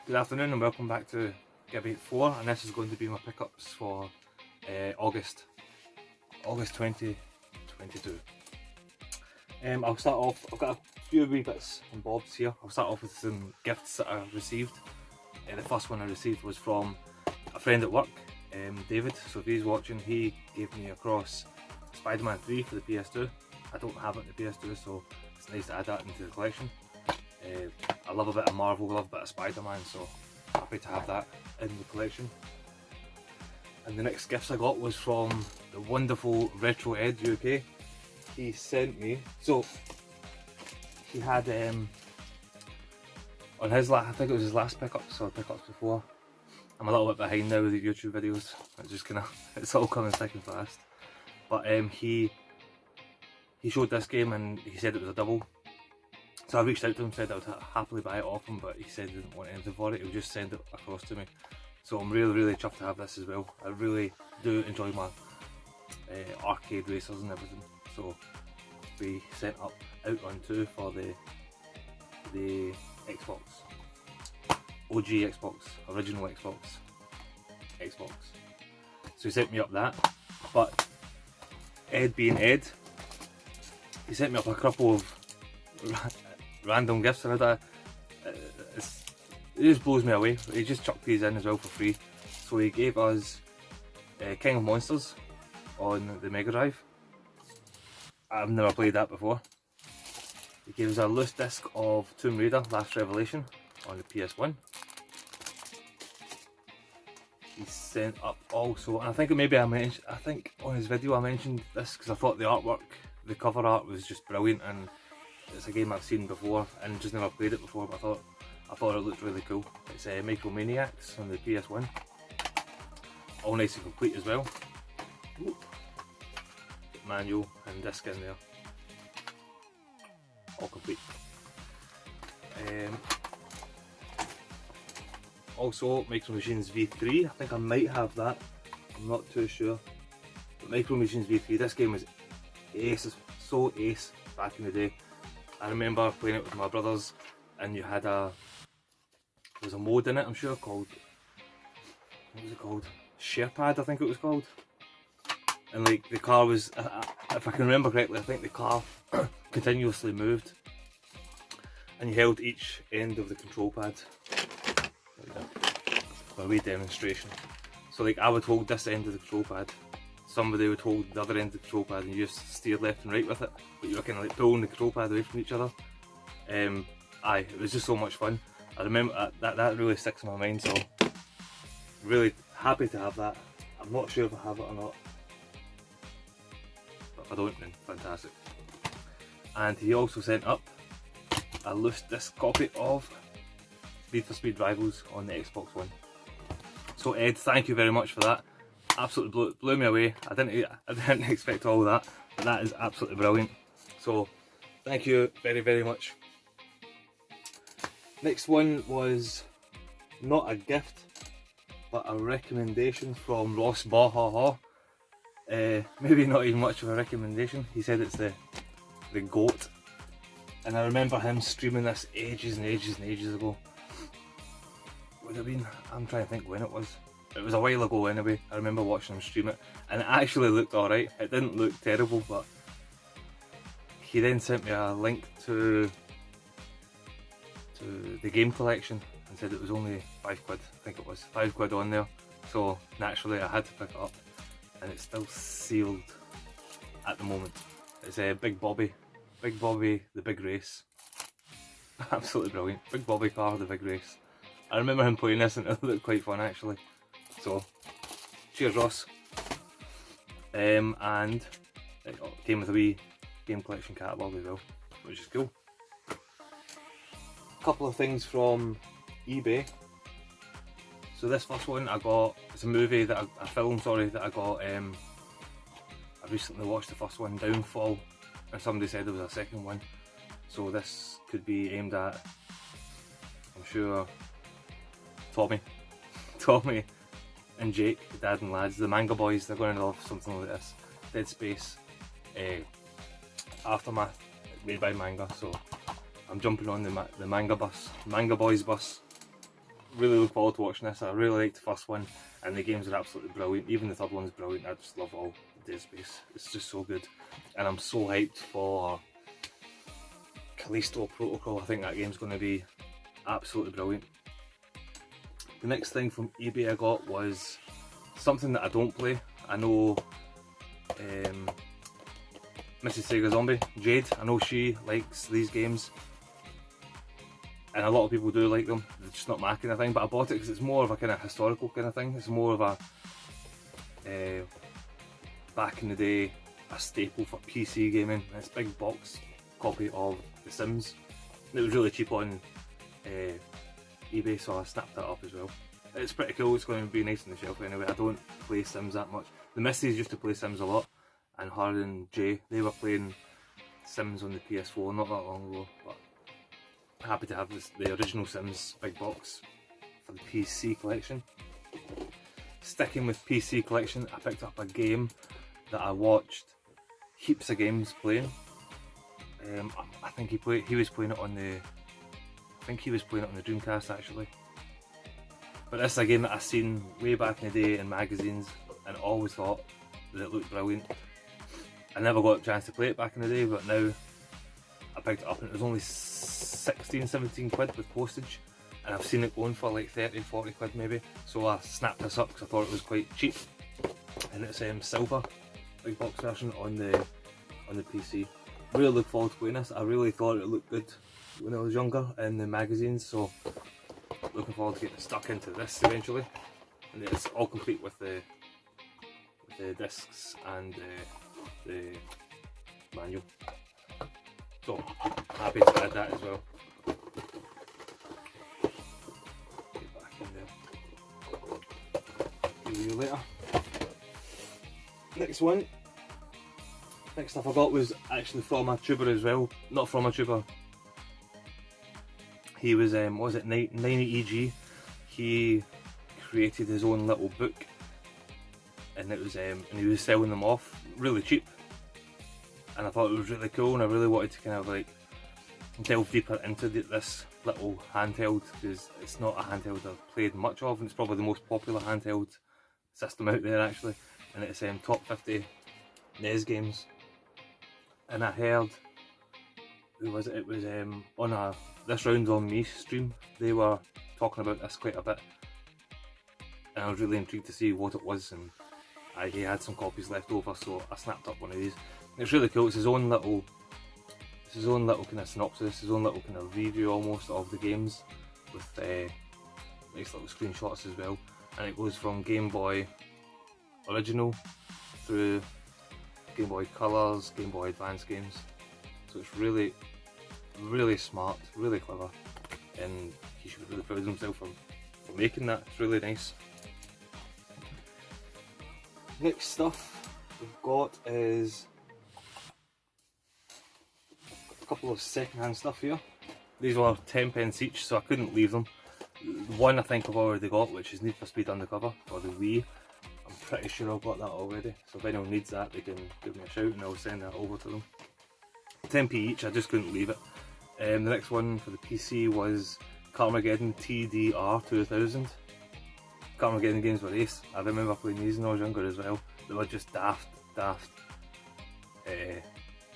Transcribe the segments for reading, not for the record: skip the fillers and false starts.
Good afternoon and welcome back to Gibby 4, and this is going to be my pickups for August 2022. I'll start off, I've got a few wee bits and bobs here. I'll start off with some gifts that I received. The first one I received was from a friend at work, David. So if he's watching, he gave me across Spider-Man 3 for the PS2. I don't have it in the PS2, so it's nice to add that into the collection. I love a bit of Marvel, I love a bit of Spider-Man, so happy to have that in the collection. And the next gifts I got was from the wonderful Retro Ed UK. He sent me, so he had on his last, I think it was his last pickups or pickups before. I'm a little bit behind now with the YouTube videos. It's just kind of, it's all coming thick and fast. But he showed this game and he said it was a double. So I reached out to him, said I would happily buy it off him, but he said he didn't want anything for it, he would just send it across to me. So I'm really chuffed to have this as well. I really do enjoy my arcade racers and everything. So we sent up Outrun 2 for the Xbox. OG Xbox, original Xbox. So he sent me up that, but Ed being Ed, he sent me up a couple of random gifts, and it just blows me away. He just chucked these in as well for free. So he gave us King of Monsters on the Mega Drive. I've never played that before. He gave us a loose disc of Tomb Raider Last Revelation on the PS1. He sent up also, and I think maybe I think on his video I mentioned this because I thought the artwork, the cover art was just brilliant, and it's a game I've seen before and just never played it before, but I thought it looked really cool. It's Micromachines on the PS1. All nice and complete as well. Ooh. Manual and disc in there. All complete. Also Micromachines V3, I think I might have that. I'm not too sure. But Micromachines V3, this game was ace, so ace back in the day. I remember playing it with my brothers, and you had there was a mode in it, I'm sure, called, what was it called? Sharepad, I think it was called. And like the car was, if I can remember correctly, I think the car continuously moved, and you held each end of the control pad. For a wee demonstration. So like I would hold this end of the control pad, somebody would hold the other end of the control pad, and you just steered left and right with it, but you were kind of like pulling the control pad away from each other. It was just so much fun. I remember that really sticks in my mind, so really happy to have that. I'm not sure if I have it or not, but if I don't, then fantastic. And he also sent up a loose disc copy of Need for Speed Rivals on the Xbox One. So Ed, thank you very much for that. Absolutely blew me away. I didn't expect all of that, but that is absolutely brilliant. So thank you very much. Next one was not a gift, but a recommendation from Ross Bahaha. Maybe not even much of a recommendation. He said it's the GOAT, and I remember him streaming this ages and ages ago. Would have been, I'm trying to think when it was. It was a while ago anyway. I remember watching him stream it, and it actually looked alright. It didn't look terrible, but he then sent me a link to the game collection and said it was only £5. I think it was £5 on there. So naturally I had to pick it up, and it's still sealed at the moment. It's a Big Bobby, the Big Race. Absolutely brilliant. Big Bobby car, the Big Race. I remember him playing this, and it looked quite fun actually. So, cheers Ross. And it came with a wee game collection catalogue as well, which is cool. A couple of things from eBay. So this first one I got, it's a movie that a film, sorry, that I got. I recently watched the first one, Downfall, and somebody said there was a second one. So this could be aimed at, I'm sure, Tommy and Jake, the dad and lads, the manga boys. They're going to love something like this. Dead Space, Aftermath, made by manga. So I'm jumping on the manga boys bus really look forward to watching this. I really liked the first one, and the games are absolutely brilliant. Even the third one's brilliant. I just love all Dead Space. It's just so good, and I'm so hyped for Callisto Protocol. I think that game's going to be absolutely brilliant. The next thing from eBay I got was something that I don't play. I know Mrs. Sega Zombie, Jade, I know she likes these games, and a lot of people do like them. They're just not my kind of thing, but I bought it because it's more of a kind of historical kind of thing. It's more of a back in the day, a staple for PC gaming. And it's a big box copy of The Sims. It was really cheap on eBay, so I snapped that up as well. It's pretty cool. It's going to be nice on the shelf anyway. I don't play Sims that much. The missus used to play Sims a lot, and her and Jay, they were playing Sims on the PS4 not that long ago. But happy to have the original Sims big box for the PC collection. Sticking with PC collection, I picked up a game that I watched heaps of games playing. I think he was playing it on the Dreamcast actually. But this is a game that I seen way back in the day in magazines, and always thought that it looked brilliant. I never got a chance to play it back in the day, but now I picked it up and it was only 16-17 quid with postage, and I've seen it going for like 30-40 quid maybe, so I snapped this up because I thought it was quite cheap. And it's Silver, big box version on the PC. Really look forward to playing this. I really thought it looked good when I was younger in the magazines, so looking forward to getting stuck into this eventually. And it's all complete with the discs and the manual. So happy to add that as well. Get back in there. See you later. Next stuff I got was actually from a tuber as well. Not from a tuber. He was, what was it, 90EG. He created his own little book, and it was, and he was selling them off really cheap. And I thought it was really cool, and I really wanted to kind of like delve deeper into this little handheld, because it's not a handheld I've played much of, and it's probably the most popular handheld system out there actually. And it's top 50 NES games. And I heard, who was it? It was on This Round on Me stream. They were talking about this quite a bit, and I was really intrigued to see what it was. And he had some copies left over, so I snapped up one of these. It's really cool. It's his own little kind of synopsis, his own little kind of review almost of the games, with nice little screenshots as well. And it goes from Game Boy Original through Game Boy Colors, Game Boy Advance games. So it's really, really smart, really clever, and he should be really proud of himself for making that. It's really nice. Next stuff we've got is a couple of second-hand stuff here. These were 10p each, so I couldn't leave them. One I think I've already got, which is Need for Speed Undercover for the Wii. I'm pretty sure I've got that already, so if anyone needs that they can give me a shout and I'll send that over to them. 10p each, I just couldn't leave it. The next one for the PC was Carmageddon TDR 2000. Carmageddon games were ace. I remember playing these when I was younger as well. They were just daft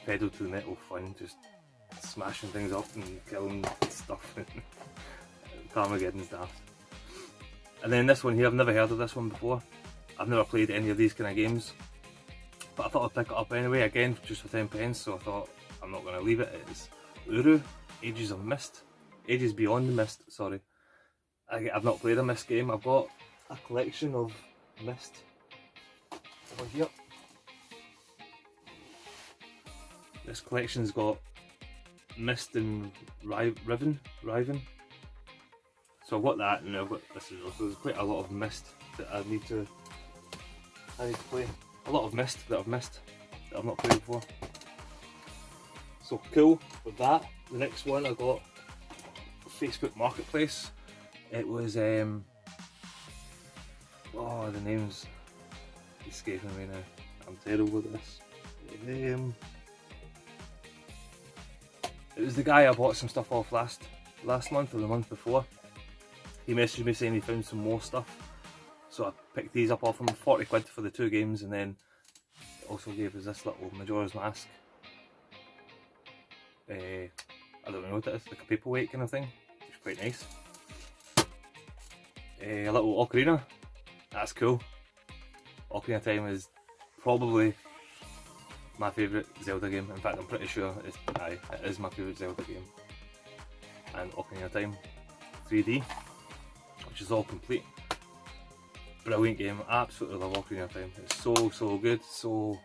pedal to the metal fun, just smashing things up and killing stuff. Carmageddon's daft. And then this one here, I've never heard of this one before. I've never played any of these kind of games, but I thought I'd pick it up anyway, again just for 10p, so I thought I'm not going to leave it. It's Uru, Ages of Mist. Ages Beyond the Mist, sorry. I've not played a Mist game. I've got a collection of Mist over here. This collection's got Mist and Riven. So I've got that, and I've got this as well. So there's quite a lot of Mist that I need to play. A lot of Mist that I've missed, that I've not played before. So cool with that. The next one I got Facebook Marketplace. It was oh, the name's escaping me now. I'm terrible with this. It was the guy I bought some stuff off last month or the month before. he messaged me saying he found some more stuff, so I picked these up off him, 40 quid for the 2 games, and then also gave us this little Majora's Mask. I don't know what it is, like a paperweight kind of thing, which is quite nice. A little ocarina, that's cool. Ocarina Time is probably my favourite Zelda game. In fact, I'm pretty sure it is my favourite Zelda game. And Ocarina of Time 3D, which is all complete. Brilliant game, absolutely love Ocarina of Time. It's so good, so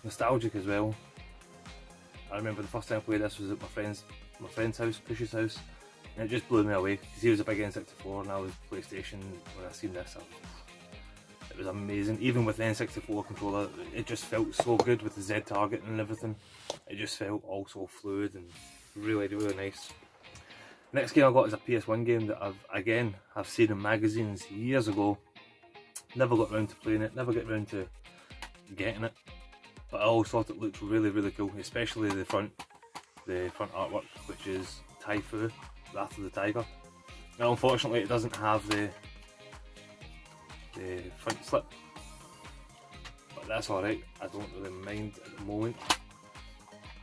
nostalgic as well. I remember the first time I played this was at my friend's house, Push's house, and it just blew me away because he was a big N64 and I was PlayStation. When I seen this, it was amazing. Even with the N64 controller, it just felt so good with the Z target and everything. It just felt all so fluid and really nice. Next game I got is a PS1 game that I've seen in magazines years ago. Never got round to playing it, never got round to getting it. But I always thought it looked really cool, especially the front artwork, which is Taifu, Wrath of the Tiger. Now unfortunately it doesn't have the front slip, but that's alright, I don't really mind at the moment.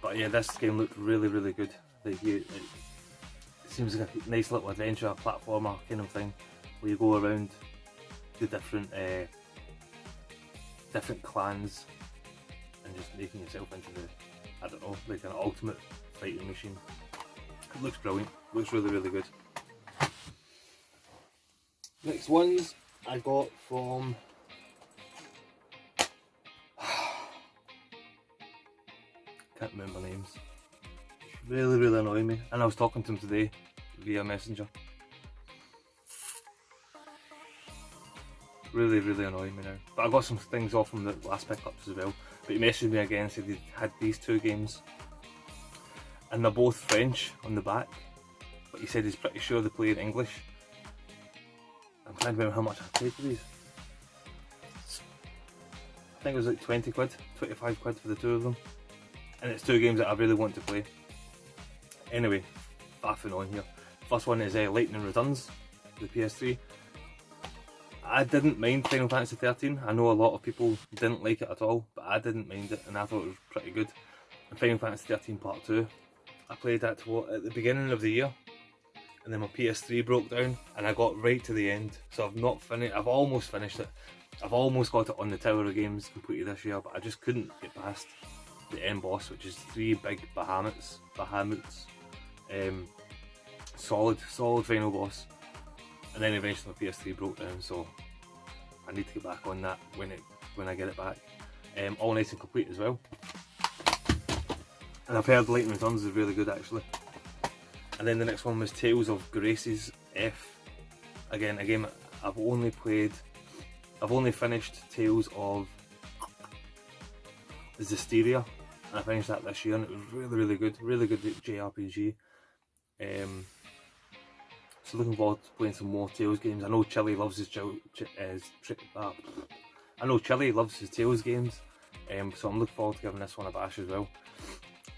But yeah, this game looked really good. It seems like a nice little adventure platformer kind of thing, where you go around the different clans and just making yourself into I don't know, like an ultimate fighting machine. It looks brilliant, looks really good. Next ones I got from can't remember names. Really annoying me, and I was talking to him today via Messenger. Really annoying me now. But I got some things off from the last pickups as well. But he messaged me again and said he had these 2 games, and they're both French on the back, but he said he's pretty sure they play in English. I'm trying to remember how much I paid for these. I think it was like 20 quid, 25 quid for the 2 of them. And it's 2 games that I really want to play. Anyway, faffing on here. First one is Lightning Returns, the PS3. I didn't mind Final Fantasy 13. I know a lot of people didn't like it at all, but I didn't mind it and I thought it was pretty good. And Final Fantasy 13 Part 2, I played that at the beginning of the year, and then my PS3 broke down and I got right to the end. So I've almost finished it. I've almost got it on the Tower of Games completed this year, but I just couldn't get past the end boss, which is 3 big behemoths. Solid final boss. And then eventually my PS3 broke down, so I need to get back on that when I get it back. All nice and complete as well. And I've heard Lightning Returns is really good actually. And then the next one was Tales of Graces F. Again, a game I've only finished Tales of Zestiria, and I finished that this year and it was really good JRPG. So looking forward to playing some more Tales games. I know Chili loves his Tales games, so I'm looking forward to giving this one a bash as well.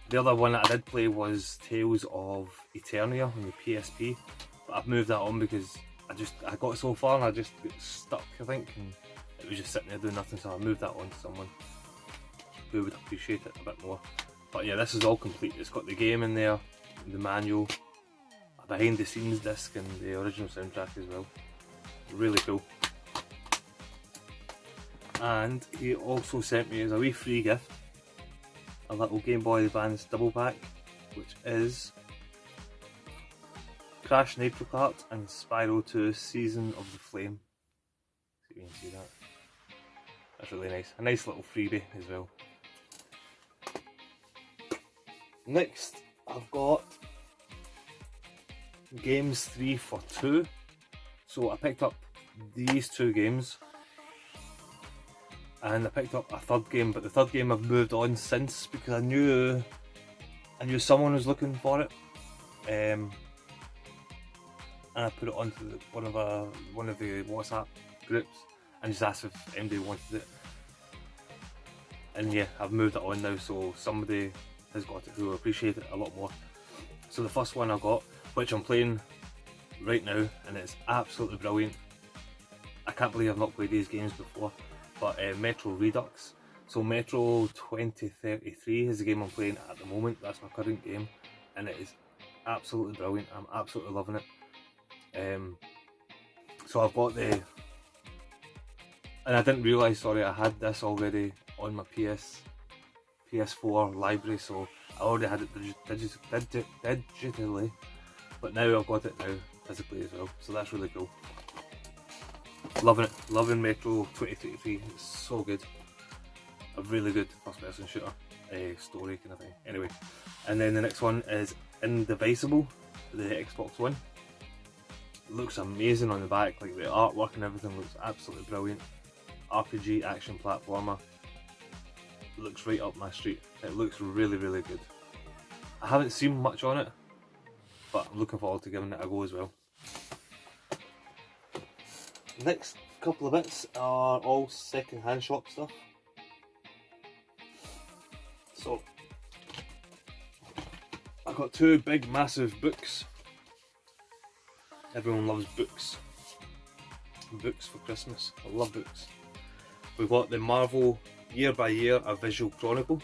The other one that I did play was Tales of Eternia on the PSP, but I've moved that on because I got so far and I just got stuck, I think, and it was just sitting there doing nothing, so I moved that on to someone who would appreciate it a bit more. But yeah, this is all complete. It's got the game in there, the manual, a behind the scenes disc and the original soundtrack as well. Really cool. And he also sent me as a wee free gift a little Game Boy Advance double pack, which is Crash Nitro Kart and Spyro 2 Season of the Flame. See if you can see that. That's really nice. A nice little freebie as well. Next, I've got Games 3 for 2. So I picked up these 2 games, and I picked up a third game, but the third game I've moved on since because I knew someone was looking for it, and I put it onto one of the WhatsApp groups and just asked if anybody wanted it. And yeah, I've moved it on now, so somebody has got it who will appreciate it a lot more. So the first one I got, which I'm playing right now, and it's absolutely brilliant. I can't believe I've not played these games before, but Metro Redux. So Metro 2033 is the game I'm playing at the moment. That's my current game, and it is absolutely brilliant. I'm absolutely loving it. So I've got the, and I didn't realise, sorry, I had this already on my PS4 library, so I already had it digitally, but now I've got it now physically as well, so that's really cool. Loving it, loving Metro 2033, it's so good. A really good first person shooter, story kind of thing. Anyway, and then the next one is Indivisible, the Xbox One. It looks amazing on the back, like the artwork and everything looks absolutely brilliant. RPG action platformer. It looks right up my street. It looks really, really good. I haven't seen much on it, but I'm looking forward to giving it a go as well. Next couple of bits are all second-hand shop stuff. So, I've got two big massive books. Everyone loves books. Books for Christmas. I love books. We've got the Marvel Year by Year, a Visual Chronicle.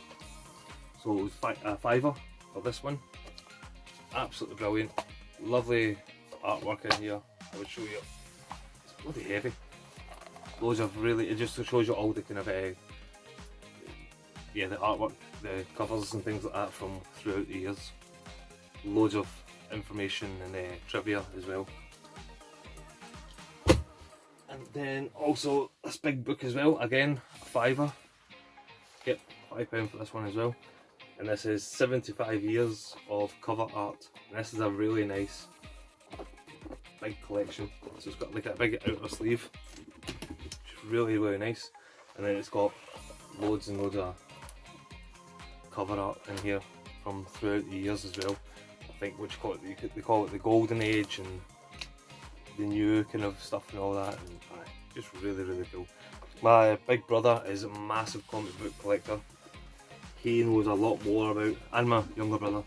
So it was a $5 for this one. Absolutely brilliant. Lovely artwork in here. I would show you. It's bloody heavy. Loads of really, it just shows you all the kind of yeah, the artwork, the covers and things like that from throughout the years. Loads of information and trivia as well. And then also this big book as well, again a $5. Yep, £5 for this one as well. And this is 75 years of cover art. And this is a really nice big collection. So it's got like a big outer sleeve, which is really, really nice. And then it's got loads and loads of cover art in here from throughout the years as well. I think which they call it the golden age and the new kind of stuff and all that, and just really, really cool. My big brother is a massive comic book collector. He knows a lot more about, and my younger brother.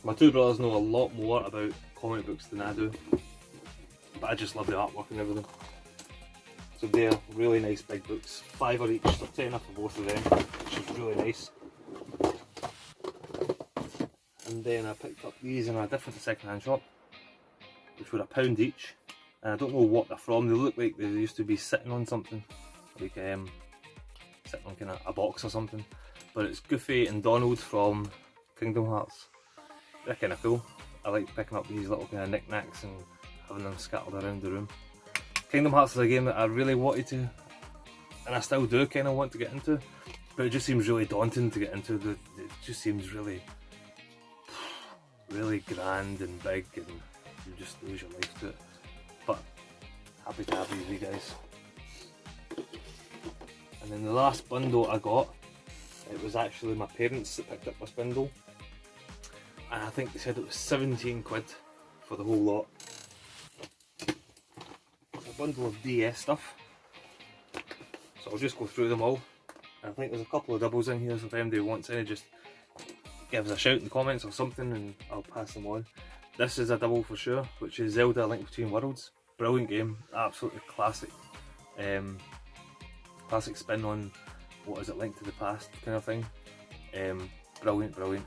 My two brothers know a lot more about comic books than I do, but I just love the artwork and everything. So they're really nice big books, $5 each, so $10 for both of them, which is really nice. And then I picked up these in a different second-hand shop, which were £1 each. And I don't know what they're from. They look like they used to be sitting on something, like sitting on kind of a box or something. But it's Goofy and Donald from Kingdom Hearts. They're kind of cool. I like picking up these little kind of knickknacks and having them scattered around the room. Kingdom Hearts is a game that I really wanted to, and I still do kind of want to get into, but it just seems really daunting to get into. It just seems really grand and big, and you just lose your life to it. But happy to have these guys. And then the last bundle I got, it was actually my parents that picked up this bundle, and I think they said it was 17 quid for the whole lot. It's a bundle of DS stuff, so I'll just go through them all. And I think there's a couple of doubles in here, so if anybody wants any, just give us a shout in the comments or something and I'll pass them on. This is a double for sure, which is Zelda Link Between Worlds. Brilliant game, absolutely classic. Classic spin on, what is it, Link to the Past kind of thing. Brilliant, brilliant.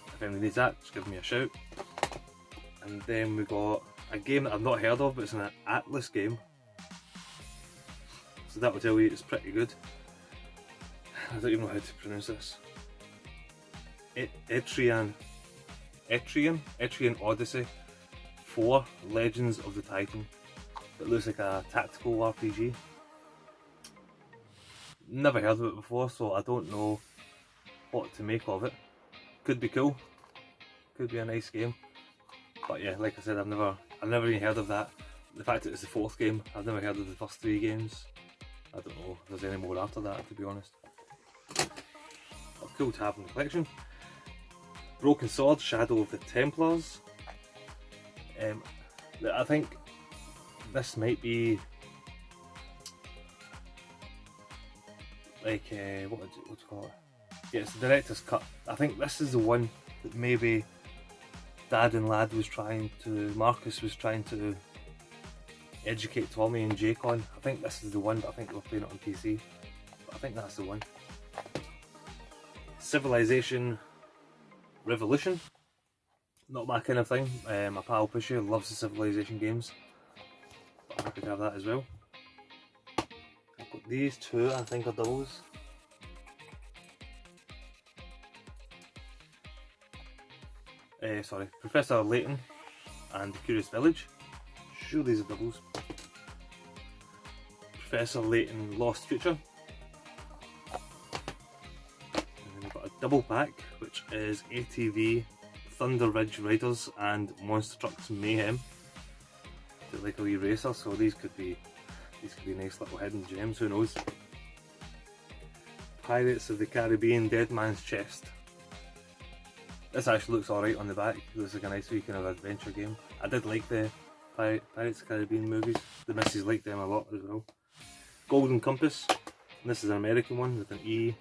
If anybody needs that, just give me a shout. And then we got a game that I've not heard of, but it's an Atlas game. So that will tell you it's pretty good. I don't even know how to pronounce this. Etrian Odyssey 4 Legends of the Titan. It looks like a tactical RPG. Never heard of it before, so I don't know what to make of it. Could be cool, could be a nice game, but yeah, like I said, I've never even heard of that. The fact that it's the 4th game, I've never heard of the first 3 games. I don't know if there's any more after that, to be honest. But cool to have in the collection. Broken Sword, Shadow of the Templars. I think this might be like what do you call it? Yeah, it's the director's cut. I think this is the one that maybe Dad and Lad was Marcus was trying to educate Tommy and Jake on. I think this is the one, but I think we're playing it on PC. But I think that's the one. Civilization Revolution. Not my kind of thing. My pal Pusher loves the Civilization games. But I'm happy to have that as well. I've got these two, I think are doubles. Sorry, Professor Layton and the Curious Village. Sure, these are doubles. Professor Layton Lost Future. And then we've got a double pack, which is ATV Thunder Ridge Riders and Monster Trucks Mayhem. They're like a wee racer, so these could be nice little hidden gems. Who knows? Pirates of the Caribbean Dead Man's Chest. This actually looks alright on the back. It looks like a nice wee kind of adventure game. I did like the Pirates of the Caribbean movies. The missus liked them a lot as well. Golden Compass. And this is an American one with an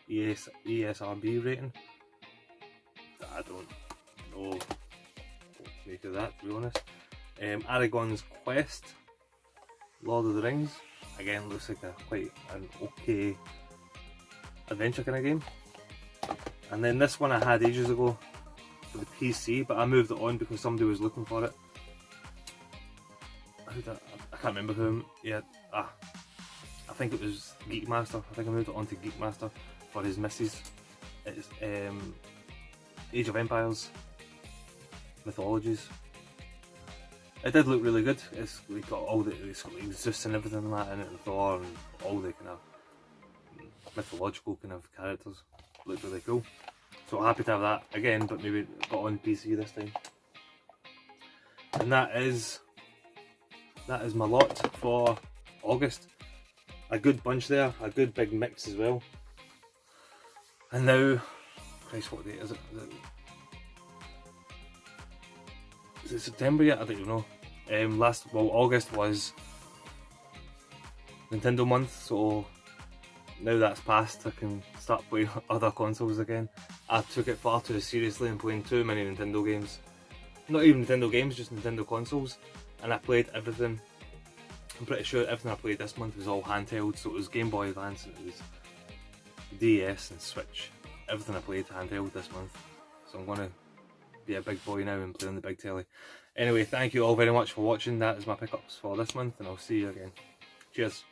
ESRB rating. I don't know what to make of that, to be honest. Aragon's Quest. Lord of the Rings. Again, looks like quite an okay adventure kind of game. And then this one I had ages ago for the PC, but I moved it on because somebody was looking for it. I can't remember whom. Yeah, I think it was Geekmaster. I think I moved it on to Geekmaster for his missus. It's Age of Empires Mythologies. It did look really good. It's got all the Zeus and everything like that in it, and Thor and all the kind of mythological kind of characters. Looked really cool. So happy to have that again, but maybe got on PC this time. And that is my lot for August. A good bunch there, a good big mix as well. And now, Christ, what date is it? Is it September yet? I don't even know. August was Nintendo month, so now that's passed, I can start playing other consoles again. I took it far too seriously and playing too many Nintendo games. Not even Nintendo games, just Nintendo consoles. And I played everything. I'm pretty sure everything I played this month was all handheld, so it was Game Boy Advance and it was DS and Switch. Everything I played handheld this month. So I'm going to be a big boy now and play on the big telly. Anyway, thank you all very much for watching. That is my pickups for this month, and I'll see you again. Cheers.